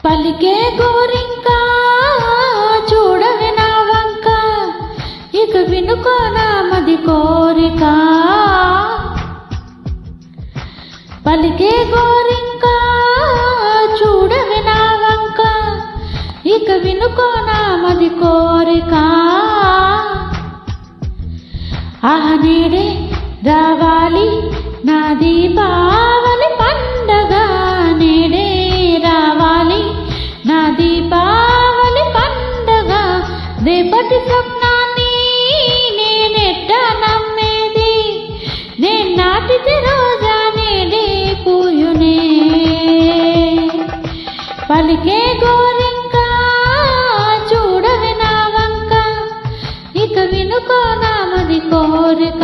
పలికే గోరింకా చూడవే నా వంక, ఇక వినుకో నా మది కోరిక. పలికే గోరింకా చూడవే నా వంక, ఇక వినుకో నా మది కోరిక. నేడే రావాలి నా దీపావళి పండగ, నేడే రావాలి నా దీపావళి పండగ. రేపటి స్వప్నాన్ని నేనెట్ట నమ్మేది, నేను నాటితే రోజా నేడే పూయునే. పలికే గోరింకా చూడవే నా వంక, ఇక వినుకో నా మది కోరిక.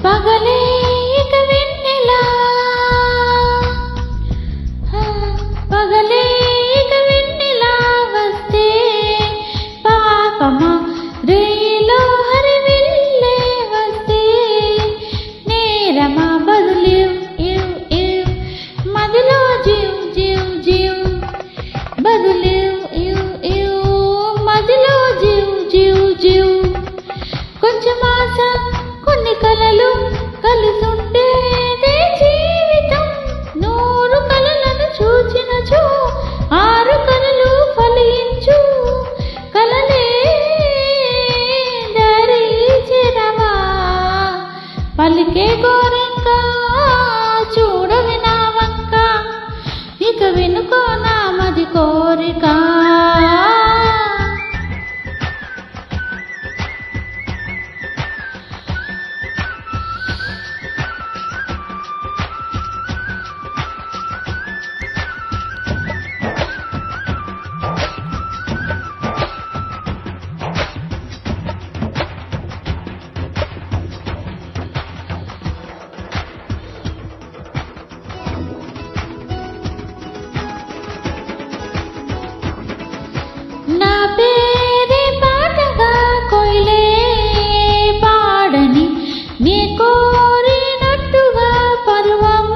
పగలే ఇక వెన్నెలా, పగలే ఇక వెన్నెలా వస్తే పాపమా రేయిలో హరివిల్లే వస్తే నేరమా బదులివ్ ఇవ్ ఇవ్ మదిలో జీవ్ జీవ్ జీవ్ బదులివ్ ఇవ్ ఇవ్ మదిలో జీవ్ జీవ్ జీవ్. కొంచెం ఆశ కొన్ని కలలు కలిసుంటేదే జీవితం, 100 కలలను చూచినచో 6 కలలు ఫలించు. కలలే దారి చేరవా, పలికే గోరింకా చూడవే నా వంక, ఇక వినుకో నా మది కోరిక. నా పేరే పాటగా కోయిలే పాడని, నీ కోరినట్టుగా పర్వం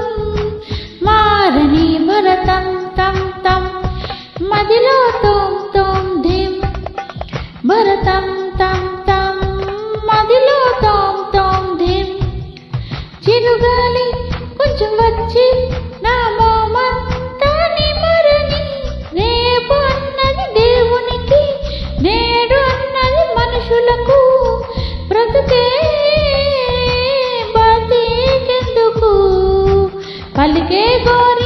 మారని భరతం తం తం మదిలో తోం తోం ధిం. భరతం తం తం మదిలో తోం తోం ధిం. చిరుగాలి కొంచెం వచ్చి నా మోమంతా నిమరని, రేపు అన్నది దేవునికి, నేడు అన్నది మనుషులకు, బ్రతుకే బతికెందుకు. పలికే గోరి